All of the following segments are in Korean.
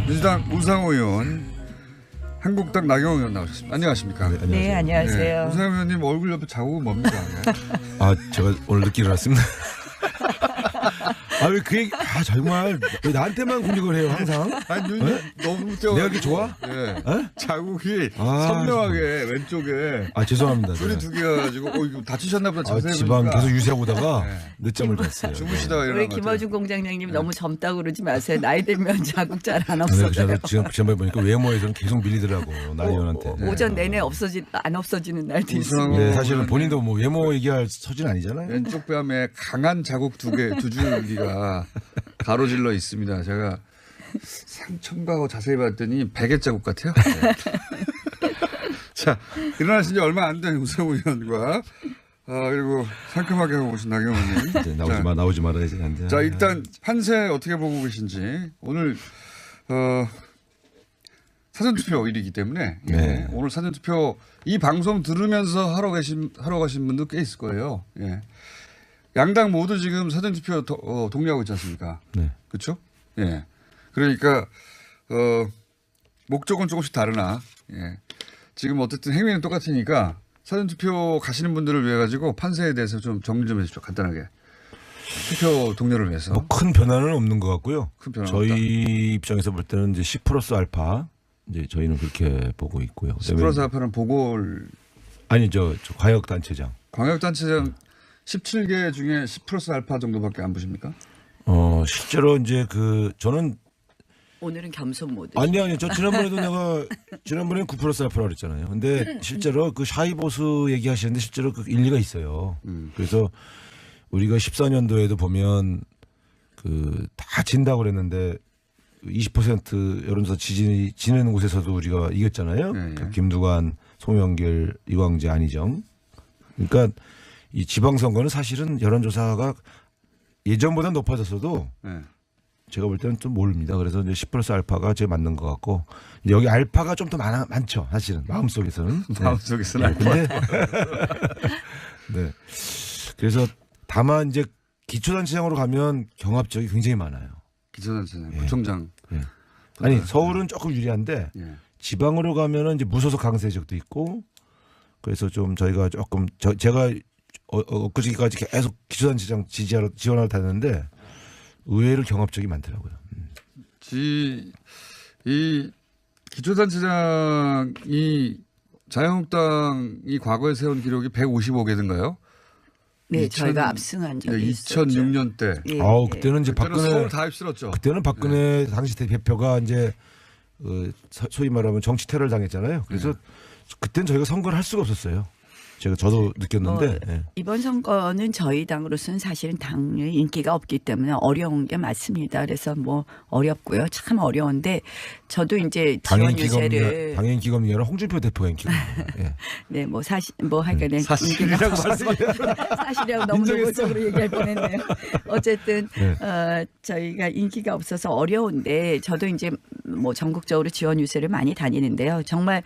민주당 우상호 의원, 한국당 나경원 의원 나오셨습니다. 안녕하십니까? 네, 안녕하세요. 네, 안녕하세요. 네, 우상호 의원님 얼굴 옆에 자국은 뭡니까? 네. 아, 제가 오늘 늦게 일어났습니다. 아, 왜 그 얘기, 아, 정말, 왜 나한테만 공격을 해요, 항상? 아니, 눈이 너무 떼어. 내가 이렇게 좋아? 예. 에? 자국이 아, 선명하게 왼쪽에 아, 죄송합니다. 둘이 두 개가 가지고, 이거 다치셨나 보다. 아, 자세히 지방 보니까. 계속 유세하고다가 네. 늦잠을 잤어요. 주무시다가 우리 일어난 것 김어준 같아요. 공장장님 너무 젊다고 그러지 마세요. 나이 들면 자국 잘 안 네, 없어져요. 저도 지금 지난번에 보니까 외모에서는 계속 밀리더라고, 나이원한테. 오전 내내 안 없어지는 날도 있습니다. 우상호 네, 사실은 본인도 뭐 외모 얘기할 처지는 아니잖아요. 왼쪽 뺨에 강한 자국 두 줄기가 가로질러 있습니다. 제가 상첨가하고 자세히 봤더니 베개 자국 같아요. 네. 자, 일어나신 지 얼마 안 된 우상호 의원과 그리고 상큼하게 하고 오신 나경원 의원님. 네, 나오지 말아야지. 안 돼. 자, 일단 판세 어떻게 보고 계신지. 오늘 사전투표일이기 때문에 예, 네. 오늘 사전투표 이 방송 들으면서 하러 가신 분도 꽤 있을 거예요. 예. 양당 모두 지금 사전투표 독려하고 있지 않습니까? 네. 그렇죠? 예. 그러니까 목적은 조금씩 다르나 예. 지금 어쨌든 행위는 똑같으니까 사전투표 가시는 분들을 위해 가지고 판세에 대해서 좀 정리 좀 해주십시오. 간단하게. 투표 동료를 위해서. 뭐 큰 변화는 없는 것 같고요. 큰 변화는 저희 없다. 입장에서 볼 때는 이제 10 플러스 알파 이제 저희는 그렇게 보고 있고요. 10 플러스 알파는 보궐 아니 저 광역단체장. 광역단체장 17개 중에 10 플러스 알파 정도밖에 안 보십니까? 실제로 이제 저는 오늘은 겸손 모드. 아니 저 지난번에도 내가 지난번에는 9 플러스 알파라고 그랬잖아요. 근데 실제로 그 샤이보스 얘기하시는데 실제로 그 일리가 있어요. 그래서 우리가 14년도에도 보면 다 진다고 그랬는데 20% 여론조사 지는 곳에서도 우리가 이겼잖아요. 네, 그 김두관, 송영길, 이광재, 안희정. 그러니까 이 지방선거는 사실은 여론조사가 예전보다 높아졌어도 네. 제가 볼 때는 좀 모릅니다. 그래서 이제 10 플러스 알파가 제일 맞는 것 같고 여기 알파가 좀 더 많죠. 사실은 마음속에서는. 마음속에서는. 근데 네. 그래서 다만 이제 기초단체장으로 가면 경합적이 굉장히 많아요. 기초단체장, 예. 구청장. 예. 아니 서울은 조금 유리한데 예. 지방으로 가면은 이제 무소속 강세적도 있고 그래서 좀 저희가 조금 제가 엊그저께까지 계속 기초단체장 지원하러 다녔는데 의외로 경합적이 많더라고요. 이 기초단체장이 자유한국당이 과거에 세운 기록이 155개든가요? 네, 저희가 압승한 적이 있었죠. 2006년 때. 예, 그때는 이제 그때는 박근혜 서울 다 휩쓸었죠. 그때는 박근혜 당시 대표가 이제 소위 말하면 정치 테러를 당했잖아요. 그래서 그때는 저희가 선거를 할 수가 없었어요. 저도 느꼈는데 예. 이번 선거는 저희 당으로서는 사실은 당의 인기가 없기 때문에 어려운 게 맞습니다. 그래서 뭐 어렵고요. 참 어려운데 저도 이제 지원 유세를 당연 인기가 없는 게 아니라 홍준표 대표가 인기가 없는 거예요. 예. 네, 뭐 하여간에 사실이라고 사실이라고 너무 노골적으로 얘기할 뻔했네요. 어쨌든 네. 저희가 인기가 없어서 어려운데 저도 이제 뭐 전국적으로 지원 유세를 많이 다니는데요. 정말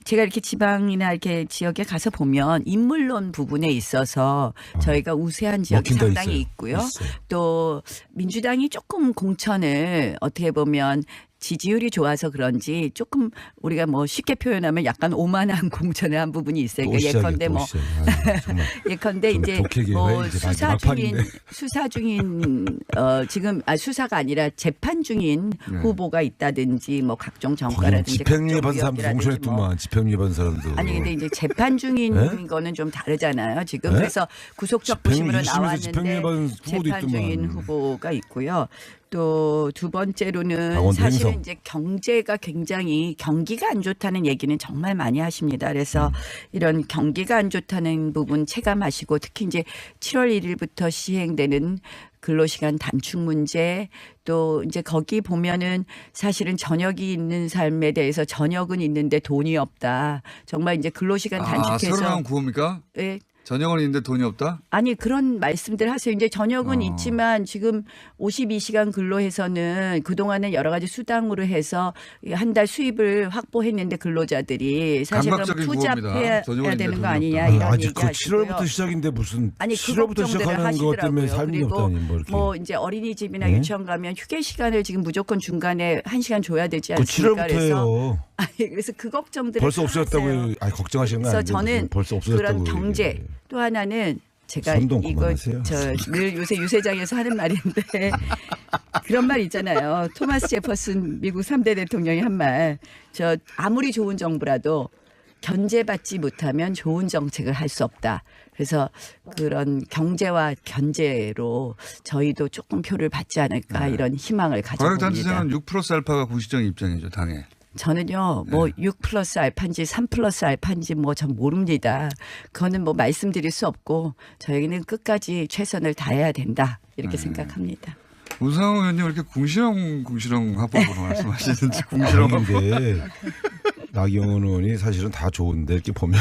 제가 이렇게 지방이나 이렇게 지역에 가서 보면 인물론 부분에 있어서 저희가 우세한 지역이 상당히 있어요. 있고요. 있어요. 또 민주당이 조금 공천을 어떻게 보면 지지율이 좋아서 그런지 조금 우리가 뭐 쉽게 표현하면 약간 오만한 공천을 한 부분이 있어요. 그러니까 예컨대 뭐 예컨대 이제 뭐 수사 중인 지금 수사가 아니라 재판 중인 후보가 있다든지 뭐 각종 정가라든지 집행유예 받은 사람도 공천했더만 집행유예 받은 사람도 아니 근데 이제 재판 중인 네? 거는 좀 다르잖아요. 지금 네? 그래서 구속적부심으로 집행유예 받은 나왔는데 후보도 재판 중인 있더만. 후보가 있고요. 또 두 번째로는 강원도 사실은 행성. 이제 경제가 굉장히 경기가 안 좋다는 얘기는 정말 많이 하십니다. 그래서 이런 경기가 안 좋다는 부분 체감하시고 특히 이제 7월 1일부터 시행되는 근로시간 단축 문제 또 이제 거기 보면은 사실은 저녁이 있는 삶에 대해서 저녁은 있는데 돈이 없다. 정말 이제 근로시간 단축해서 새로 나온 구호입니까? 네. 저녁은 있는데 돈이 없다? 아니 그런 말씀들 하세요. 이제 저녁은 어. 있지만 지금 52시간 근로해서는 그동안은 여러 가지 수당으로 해서 한 달 수입을 확보했는데 근로자들이 사실 그럼 감각적인 투잡해야 구호입니다. 되는 거 저녁은 아니냐 있는데 이런 아직 얘기 그 하시고요. 7월부터 시작인데 무슨 아니 7월부터 시작하는 것 때문에 삶이 그리고 없다니 뭐 이렇게. 뭐 이제 어린이집이나 네? 유치원 가면 휴게 시간을 지금 무조건 중간에 1시간 줘야 되지 않습니까? 그 7월부터예요. 그래서 그 걱정들을 벌써 다 없어졌다고 하세요. 걱정하시는 거 그래서 아니에요? 저는 벌써 없어졌다고 그런 경제 얘기해요. 또 하나는 제가 선동 이거 그만하세요. 늘 요새 유세장에서 하는 말인데 그런 말 있잖아요. 토마스 제퍼슨 미국 3대 대통령이 한 말. 저 아무리 좋은 정부라도 견제받지 못하면 좋은 정책을 할 수 없다. 그래서 그런 경제와 견제로 저희도 조금 표를 받지 않을까 이런 희망을 가져봅니다. 과학단체장은 6+알파가 구시정의 입장이죠. 당에. 저는요, 뭐 6+알파인지 3+알파인지 뭐 전 모릅니다. 그거는 뭐 말씀드릴 수 없고 저희는 끝까지 최선을 다해야 된다. 이렇게 생각합니다. 우상호 의원님 왜 이렇게 궁시렁 합법으로 말씀하시는지 궁시렁 합법. 그런데 나경원 의원이 사실은 다 좋은데 이렇게 보면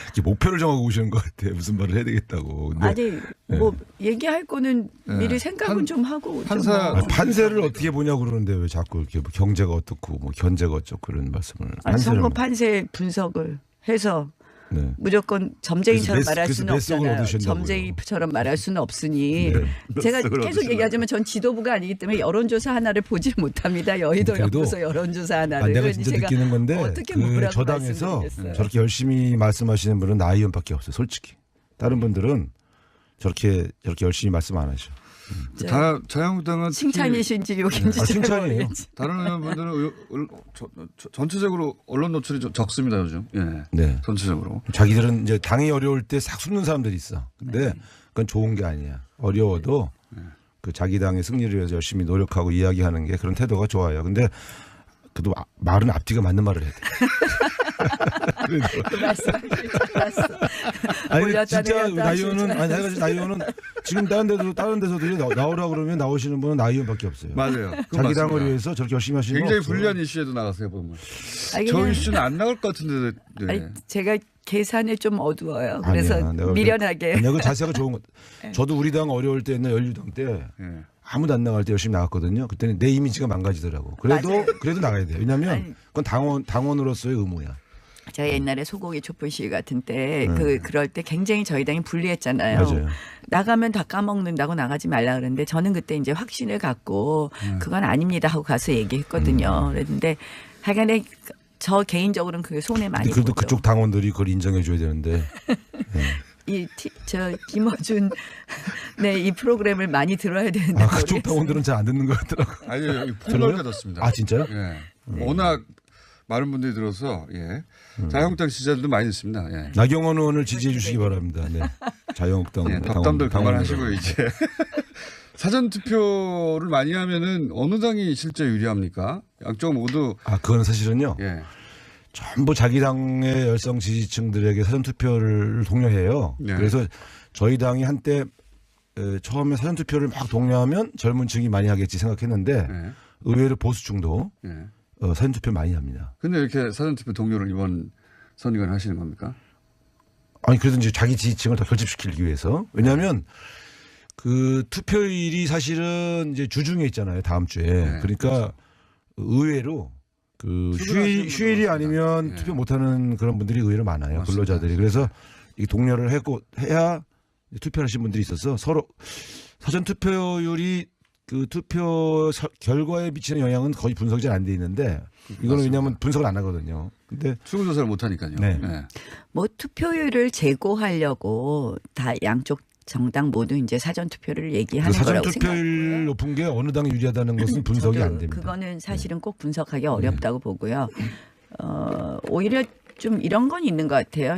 이렇게 목표를 정하고 오시는 것 같아. 무슨 말을 해야 되겠다고. 근데 아니 뭐 얘기할 거는 미리 생각은 좀 하고 좀 판사- 뭐. 판세를 어떻게 보냐고 그러는데 왜 자꾸 이렇게 뭐 경제가 어떻고 뭐 견제가 어쩌고 그런 말씀을. 아니, 선거 판세를- 판세 분석을 해서 네. 무조건 점쟁이처럼 그래서 말할 그래서 수는 몇 석을 없잖아요. 얻으셨냐고요. 점쟁이처럼 말할 수는 없으니 네. 제가 석을 계속 얻으시려고. 얘기하지만 전 지도부가 아니기 때문에 여론조사 하나를 보지 못합니다. 여의도 그래도 연구소 여론조사 하나를. 내가 그러니 진짜 제가 느끼는 건데 어떻게 그 뭐라고 저당에서 말씀드리겠어요. 저렇게 열심히 말씀하시는 분은 나 의원밖에 없어요. 솔직히 다른 분들은 저렇게 열심히 말씀 안 하셔. 자유한국당은 특히 칭찬이신지 욕인지 잘 칭찬이에요. 모르겠지. 다른 의원분들은 전체적으로 언론 노출이 좀 적습니다 요즘. 예. 네. 전체적으로. 자기들은 이제 당이 어려울 때 싹 숨는 사람들이 있어. 근데 그건 좋은 게 아니야. 어려워도 그 자기 당의 승리를 위해서 열심히 노력하고 이야기하는 게 그런 태도가 좋아요. 근데 그래도 말은 앞뒤가 맞는 말을 해야 돼. 그 말씀 알았어. 아니 올렸다 진짜 내렸다 나이원은 아니 내가 지금 나이원은 지금 다른 데서도 나오라 그러면 나오시는 분은 나이원밖에 없어요. 맞아요. 그건 자기 당을 맞습니다. 위해서 저렇게 열심히 하시는 굉장히 거 없어요. 불리한 이슈에도 나가세요 보면. 아니, 저 그냥- 이슈는 안 나올 것 같은데. 네. 아니, 제가 계산에 좀 어두워요. 그래서 아니야, 내가 미련하게. 내가 그 자세가 좋은 것. 저도 우리 당 어려울 때 옛날 연류당 때 예. 아무도 안 나갈 때 열심히 나갔거든요. 그때는 내 이미지가 망가지더라고. 그래도 나가야 돼요. 왜냐하면 아니. 그건 당원으로서의 의무야. 제가 옛날에 소고기 촛불 시위 같은 때 그럴 때 굉장히 저희 당이 불리했잖아요. 맞아요. 나가면 다 까먹는다고 나가지 말라 그랬는데 저는 그때 이제 확신을 갖고 그건 아닙니다 하고 가서 얘기했거든요. 그랬는데 하여간에 저 개인적으로는 그게 손해 많이 그래도 보죠. 그쪽 당원들이 그걸 인정해줘야 되는데. 저 김어준 네, 이 프로그램을 많이 들어야 되는데 그쪽 모르겠어요. 당원들은 잘 안 듣는 것 같더라고. 아니요 여기 들어요? 폭넓게 뒀습니다. 아 진짜요? 예. 워낙 많은 분들이 들어서 예. 자유한국당 지지자들도 많이 있습니다. 예. 나경원 의원을 지지해 주시기 바랍니다. 네. 자유한국당 예, 덕담들 그만하시고 이제 사전 투표를 많이 하면은 어느 당이 실제 유리합니까? 양쪽 모두 그건 사실은요. 예. 전부 자기 당의 열성 지지층들에게 사전 투표를 독려해요. 네. 그래서 저희 당이 한때 처음에 사전 투표를 막 독려하면 젊은 층이 많이 하겠지 생각했는데 예. 의외로 보수층도 예. 사전 투표 많이 합니다. 근데 이렇게 사전 투표 동료를 이번 선거에 하시는 겁니까? 아니 그래도 이제 자기 지지층을 더 결집시키기 위해서. 왜냐하면 그 투표일이 사실은 이제 주중에 있잖아요. 다음 주에. 네. 그러니까 의외로 그 출근하시는 휴일이 분들 아니면 네. 투표 못하는 그런 분들이 의외로 많아요. 맞습니다. 근로자들이. 그래서 이 동료를 해야 투표하신 분들이 있어서 서로 사전 투표율이 그 투표 결과에 미치는 영향은 거의 분석이 잘 안 돼 있는데 이거는 맞습니다. 왜냐하면 분석을 안 하거든요. 근데 출구조사를 못 하니까요. 네. 예. 뭐 투표율을 제고하려고 다 양쪽 정당 모두 이제 사전 투표를 얘기하는 그 사전 거라고 투표율 생각해요. 높은 게 어느 당이 유리하다는 것은 분석이 저도 안 됩니다. 그거는 사실은 꼭 분석하기 어렵다고 보고요. 오히려 좀 이런 건 있는 것 같아요.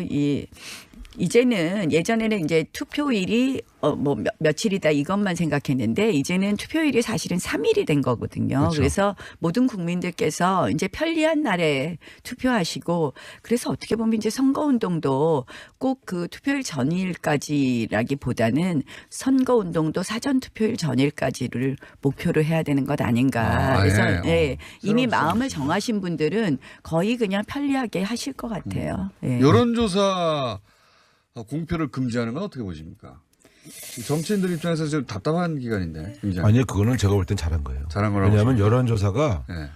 이제는 예전에는 이제 투표일이 뭐 며칠이다 이것만 생각했는데 이제는 투표일이 사실은 3일이 된 거거든요. 그렇죠. 그래서 모든 국민들께서 이제 편리한 날에 투표하시고 그래서 어떻게 보면 이제 선거운동도 꼭 그 투표일 전일까지라기보다는 선거운동도 사전 투표일 전일까지를 목표로 해야 되는 것 아닌가. 그래서 예. 네, 이미 새로운 마음을 시각이죠. 정하신 분들은 거의 그냥 편리하게 하실 것 같아요. 예. 여론조사 공표를 금지하는 건 어떻게 보십니까? 정치인들 입장에서 좀 답답한 기간인데. 굉장히. 아니요, 그거는 제가 볼 땐 잘한 거예요. 잘한 거라고 왜냐하면 여론조사가 네.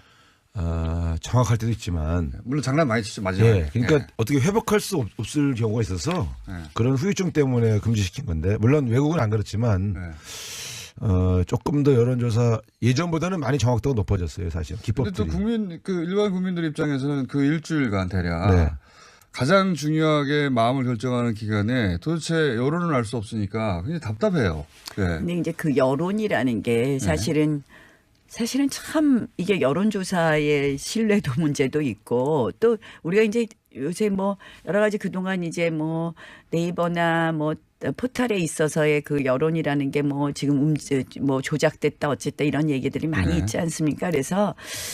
정확할 때도 있지만, 물론 장난 많이 치죠 마지막에. 예, 그러니까 예. 어떻게 회복할 수 없을 경우가 있어서 네. 그런 후유증 때문에 금지시킨 건데, 물론 외국은 안 그렇지만 네. 조금 더 여론조사 예전보다는 많이 정확도가 높아졌어요, 사실. 근데 또 기법들이. 일반 국민들 입장에서는 그 일주일간 대략 네. 가장 중요하게 마음을 결정하는 기간에 도대체 여론을 알 수 없으니까 굉장히 답답해요. 네. 근데 이제 그 여론이라는 게 사실은 참 이게 여론조사의 신뢰도 문제도 있고 또 우리가 이제 요새 뭐 여러 가지 그동안 이제 뭐 네이버나 뭐 포털에 있어서의 그 여론이라는 게 뭐 지금 뭐 조작됐다 어쨌다 이런 얘기들이 많이 네. 있지 않습니까? 그래서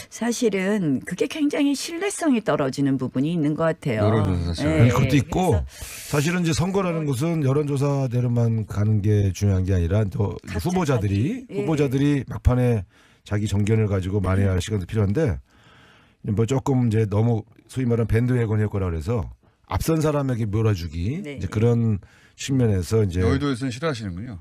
사실은 그게 굉장히 신뢰성이 떨어지는 부분이 있는 것 같아요. 여론조사 자체가. 예, 아니, 그것도 있고 그래서 사실은 이제 선거라는 것은 여론조사대로만 가는 게 중요한 게 아니라 또 각자 후보자들이 자기, 예. 후보자들이 막판에 자기 정견을 가지고 말해야 할 시간도 필요한데 뭐 조금 이제 너무 소위 말하는 밴드웨건 효과라 그래서 앞선 사람에게 몰아주기 네. 이제 그런 측면에서 이제 여의도에서는 싫어하시는군요.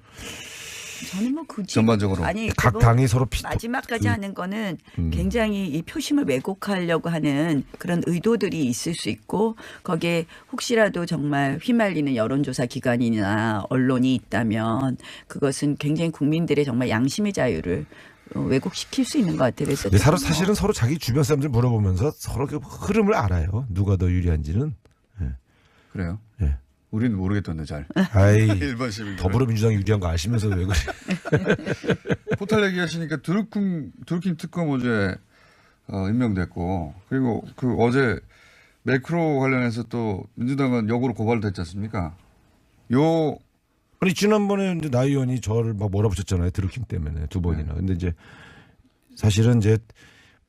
저는 뭐 굳이 전반적으로. 아니 각 그거 당이 서로 마지막까지 하는 거는 굉장히 이 표심을 왜곡하려고 하는 그런 의도들이 있을 수 있고 거기에 혹시라도 정말 휘말리는 여론조사 기관이나 언론이 있다면 그것은 굉장히 국민들의 정말 양심의 자유를 왜곡시킬 수 있는 것 같아요. 그래서 근데 사실은 서로 자기 주변 사람들 물어보면서 서로 그 흐름을 알아요. 누가 더 유리한지는. 그래요? 예. 우리는 모르겠던데 잘. 아이 일반 시민. 더불어민주당이 유리한 거 아시면서 왜 그래? 포탈 얘기하시니까 드루킹 특검 어제 임명됐고 그리고 그 어제 매크로 관련해서 또 민주당은 역으로 고발도 했지 않습니까? 아니 지난번에 이제 나 의원이 저를 막 몰아붙였잖아요. 드루킹 때문에 두 번이나. 근데 이제 사실은 이제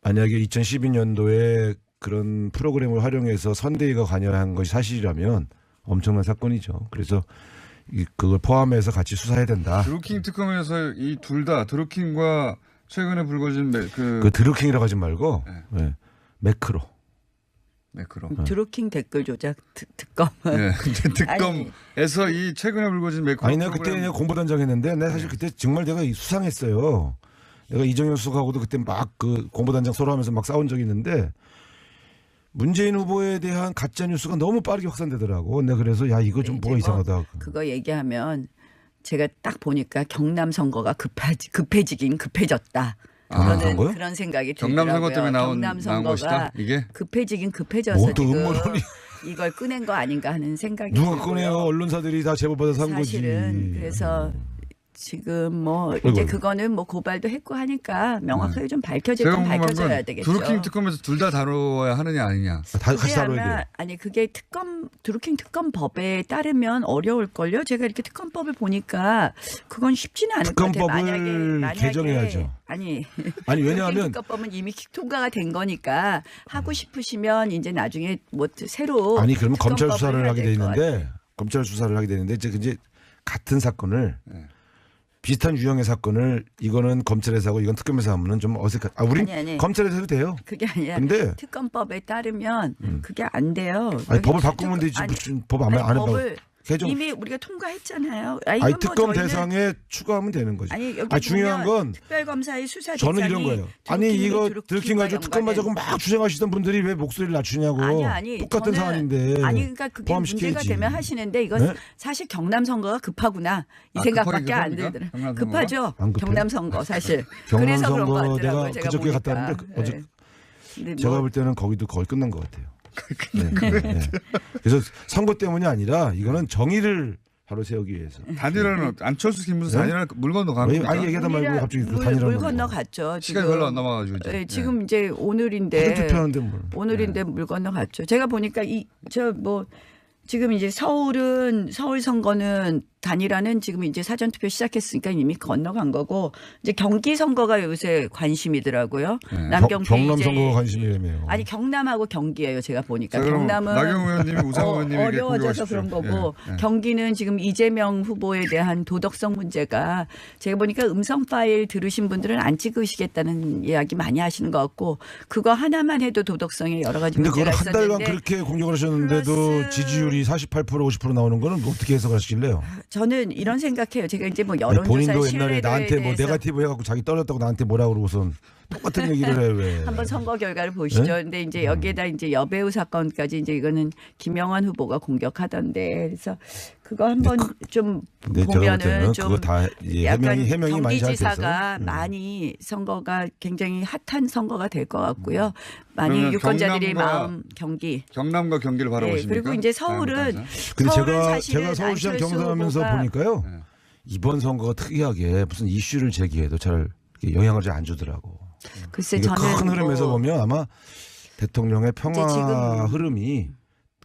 만약에 2012년도에 그런 프로그램을 활용해서 선대위가 관여한 것이 사실이라면 엄청난 사건이죠. 그래서 그걸 포함해서 같이 수사해야 된다. 드루킹 특검에서 이 둘 다 드루킹과 최근에 불거진 그 드루킹이라고 하지 말고 네. 매크로. 매크로. 드루킹 댓글 조작 특검. 네. 특검에서 이 최근에 불거진 매크로. 아니 내가 그때 내가 공보단장 했는데 내가 사실 그때 정말 내가 수상했어요. 내가 이정현 수석하고도 그때 막 그 공보단장 서로 하면서 막 싸운 적이 있는데 문재인 후보에 대한 가짜 뉴스가 너무 빠르게 확산되더라고. 내가 그래서 야 이거 좀 이제 뭐가 뭐 이상하다. 그거 얘기하면 제가 딱 보니까 경남 선거가 급해지긴 급해졌다. 경남 선거요? 그런 생각이 경남 선거 들더라고요. 때문에 경남 나온 것이다. 선거가 이게 급해지긴 급해져서 뭐 또 지금 음모론이. 이걸 꺼낸 거 아닌가 하는 생각이 누가 들고요. 꺼내요? 언론사들이 다 제보받아서 한 거지. 사실은 그래서 지금 뭐 아이고. 이제 그거는 뭐 고발도 했고 하니까 명확하게 좀 밝혀질 제가 건 궁금한 밝혀져야 건 되겠죠. 드루킹 특검에서 둘 다 다뤄야 하느냐 아니냐. 다 그게 같이 다뤄야 아마 돼요. 아니 그게 드루킹 특검법에 따르면 어려울걸요. 제가 이렇게 특검법을 보니까 그건 쉽지는 않을 것 같아요. 특검법을 개정해야죠. 아니 왜냐하면 특검법은 이미 통과가 된 거니까 하고 싶으시면 이제 나중에 뭐 새로 아니 그러면 검찰 특검법을 수사를 해야 하게 돼 될것 있는데 검찰 수사를 하게 되는데 이제 같은 사건을 비슷한 유형의 사건을 이거는 검찰에서 하고 이건 특검에서 하면은 좀 어색한. 우린 아니. 검찰에서 해도 돼요. 그게 아니라 근데 특검법에 따르면 그게 안 돼요. 아니 법을 여기 바꾸면 되지 아니, 무슨 법 안 아니, 해봐. 법을 개정. 이미 우리가 통과했잖아요. 아니 이건 뭐 특검 저희는 대상에 추가하면 되는 거지. 아니 여기 중요한 보면 건 특별검사의 수사 저는 대상이 이런 거예요. 아니 이거 드루킹 가지고 특검 가지고 막 주장하시던 분들이 왜 목소리를 낮추냐고. 아니 똑같은 저는, 사안인데. 아니 그러니까 그게 문제가 포함시켜야지. 되면 하시는데 이건 네? 사실 경남 선거가 급하구나 이 아, 생각밖에 안 급합니까? 들더라고요. 경남 선거가? 급하죠. 안 급해요? 경남 선거 사실. 경남 그래서 그런 것 선거 같더라고요. 내가 제가 그저께 보니까. 갔다 왔는데 어제 네. 근데 제가 뭐 볼 때는 거기도 거의 끝난 것 같아요. 네. 그래서 선거 때문이 아니라 이거는 정의를 바로 세우기 위해서. 단일화는 안철수 김문수 네? 단일화 물 건너 가는 왜 겁니까? 아니 얘기하다 말고 갑자기 그 물 단일화는 건너 갔죠. 시간이 별로 안 남아가지고 이제. 네, 지금 이제 오늘인데 사전 투표하는데 뭘. 오늘인데 물 건너 갔죠. 제가 보니까 지금 이제 서울 선거는 단일화는 지금 이제 사전투표 시작했으니까 이미 건너간 거고 이제 경기 선거가 요새 관심이더라고요. 네. 남경 경남 이제 선거가 관심이라며요. 아니 경남하고 경기예요. 제가 보니까 자, 그럼 경남은 나경원 의원님이 우상호 의원님에게 어려워져서 공격하십시오. 그런 거고 예, 예. 경기는 지금 이재명 후보에 대한 도덕성 문제가 제가 보니까 음성 파일 들으신 분들은 안 찍으시겠다는 이야기 많이 하시는 것 같고 그거 하나만 해도 도덕성에 여러 가지 근데 문제가 그걸 한 달간 있었는데 그렇게 공격을 하셨는데도 플러스- 지지율이 48% 50% 나오는 거는 어떻게 해석하시길래요? 저는 이런 생각해요. 제가 이제 뭐 아니, 여론조사 본인도 옛날에 신뢰도에 나한테 뭐 대해서 네거티브 해갖고 자기 떨어졌다고 나한테 뭐라 그러고선 똑같은 얘기를 해 왜? 한번 선거 결과를 보시죠. 네? 근데 이제 여기에다 이제 여배우 사건까지 이제 이거는 김영환 후보가 공격하던데 그래서 그거 한번 좀 근데 제가 볼 때는 보면은 좀 그거 다 예, 약간 해명이 많이 잘 돼서. 경기지사가 많이 선거가 굉장히 핫한 선거가 될 것 같고요. 많이 그러면 유권자들의 경남과- 마음 경기. 경남과 경기를 예, 바라보십니까? 그리고 이제 서울은 근데 서울은 사실은 제가 서울시장 안철수 경선하면서 후보가 보니까요. 네. 이번 선거가 특이하게 무슨 이슈를 제기해도 잘 이렇게 영향을 잘 안 주더라고. 글쎄 이게 저는 큰 흐름에서 뭐 보면 아마 대통령의 평화 이제 지금- 흐름이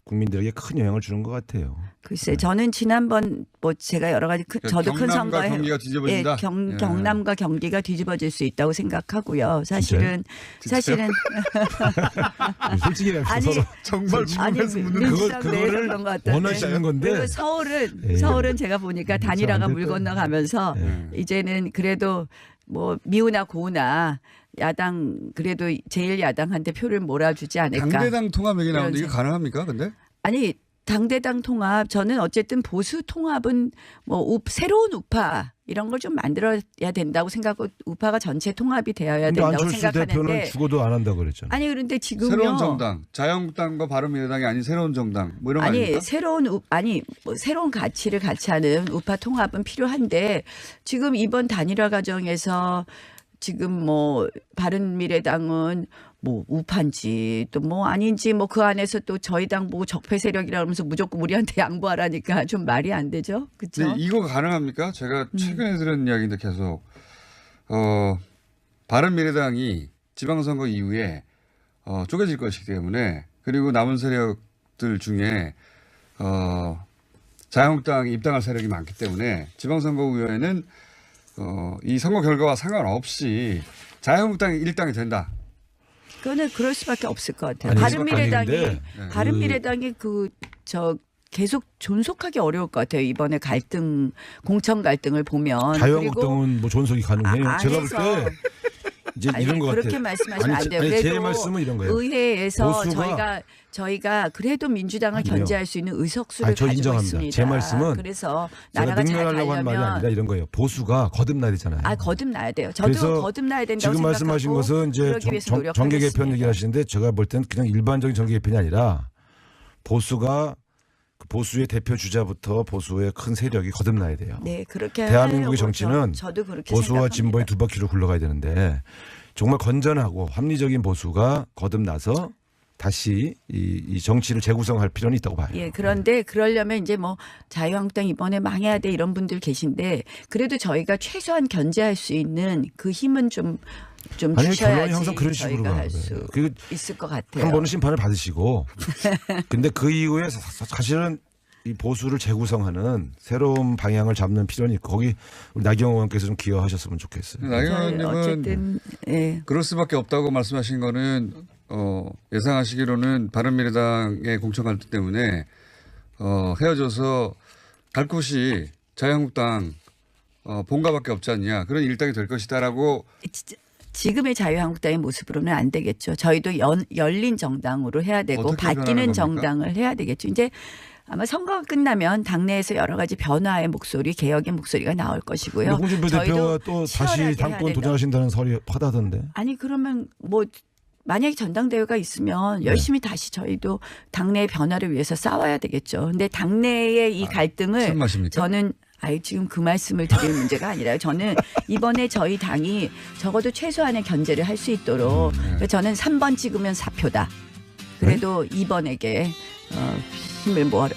국민들에게 큰 영향을 주는 것 같아요. 글쎄 저는 지난번 뭐 제가 여러 가지 저도 큰 경남과 선거에 경기가 뒤집어진다. 예. 경남과 경기가 뒤집어질 수 있다고 생각하고요. 사실은 솔직히 말해서 아니 서로 정말 아니 궁금해서 묻는 민주당 그걸- 내에서 그거를 그런 것 같던데. 원하시는 건데. 그리고 에이. 서울은 제가 보니까 단일화가 안 물 됐다. 건너가면서 네. 이제는 그래도 뭐 미우나 고우나 야당 그래도 제일 야당한테 표를 몰아주지 않을까. 당대당 통합 얘기 나오는데 이게 그런 가능합니까? 근데 아니 당대당 통합 저는 어쨌든 보수 통합은 뭐 새로운 우파 이런 걸 좀 만들어야 된다고 생각하고 우파가 전체 통합이 되어야 근데 된다고 안철수 대표는 생각하는데 죽어도 안 한다고 그랬잖아요. 아니 그런데 지금요 새로운 정당, 자유한국당과 바른미래당이 아닌 새로운 정당 뭐 이런 거 아니 아닙니까? 새로운 가치를 같이 하는 우파 통합은 필요한데 지금 이번 단일화 과정에서 지금 뭐 바른미래당은 뭐 우파인지 또 뭐 아닌지 뭐 그 안에서 또 저희 당 보고 적폐 세력이라 그러면서 무조건 우리한테 양보하라니까 좀 말이 안 되죠, 그렇죠? 근데 이거 가능합니까? 제가 최근에 들은 이야기인데 계속 바른미래당이 지방선거 이후에 쪼개질 것이기 때문에 그리고 남은 세력들 중에 자유한국당이 입당할 세력이 많기 때문에 지방선거위원회는 이 선거 결과와 상관없이 자유한국당이 일당이 된다. 그거는 그럴 수밖에 없을 것 같아요. 아니, 바른미래당이 아닌데, 바른미래당이 계속 존속하기 어려울 것 같아요. 이번에 공천 갈등을 보면 자유한국당은 뭐 존속이 가능해요. 아, 제가 볼 안에서. 때 이제 아니, 이런 것 같아요. 그렇게 말씀하시면 안 돼요. 아니, 제 그래도 말씀은 이런 거예요. 의회에서 보수가 저희가 그래도 민주당을 아니요. 견제할 수 있는 의석수를 아니, 저 가지고 인정합니다. 있습니다. 제 말씀은 그래서 제가 나라가 잘 능멸하려고 하는 말이 아니라 가려면 이런 거예요. 보수가 거듭나야 되잖아요. 거듭나야 돼요. 저도 그래서 거듭나야 된다고 지금 생각하고 말씀하신 것은 이제 그러기 위해서 정계 개편 노력하겠습니다. 얘기를 하시는데 제가 볼 때는 그냥 일반적인 정계 개편이 아니라 보수가 그 보수의 대표 주자부터 보수의 큰 세력이 거듭나야 돼요. 네, 그렇게 대한민국의 하려고 정치는 저도 그렇게 보수와 생각합니다. 진보의 두 바퀴로 굴러가야 되는데 정말 건전하고 합리적인 보수가 거듭나서 다시 이 정치를 재구성할 필요는 있다고 봐요. 예, 그런데 그러려면 이제 뭐 자유한국당 이번에 망해야 돼 이런 분들 계신데 그래도 저희가 최소한 견제할 수 있는 그 힘은 좀 아니, 주셔야지 결론이 항상 그런 식으로 저희가 가요. 할 수 그리고 있을 것 같아요. 한 번은 심판을 받으시고 근데 그 이후에 사실은 이 보수를 재구성하는 새로운 방향을 잡는 필요는 있고 거기 우리 나경원 의원께서 좀 기여하셨으면 좋겠어요. 나경원 의원님은 어쨌든 예. 그럴 수밖에 없다고 말씀하신 거는 예상하시기로는 바른미래당의 공천 갈등 때문에 헤어져서 갈 곳이 자유한국당 본가밖에 없지 않냐 그런 일당이 될 것이다라고. 지금의 자유한국당의 모습으로는 안 되겠죠. 저희도 열린 정당으로 해야 되고 어떻게 변하는 바뀌는 겁니까? 정당을 해야 되겠죠. 이제 아마 선거가 끝나면 당내에서 여러 가지 변화의 목소리, 개혁의 목소리가 나올 것이고요. 홍준표 대표가 또 다시 치열하게 해야 당권 된다. 도전하신다는 설이 화다던데. 아니 그러면 뭐 만약에 전당대회가 있으면 열심히 다시 저희도 당내의 변화를 위해서 싸워야 되겠죠. 근데 당내의 이 갈등을 술 마십니까? 저는 지금 그 말씀을 드릴 문제가 아니라요. 저는 이번에 저희 당이 적어도 최소한의 견제를 할 수 있도록 저는 3번 찍으면 사표다. 그래도 2번에게 힘을 몰아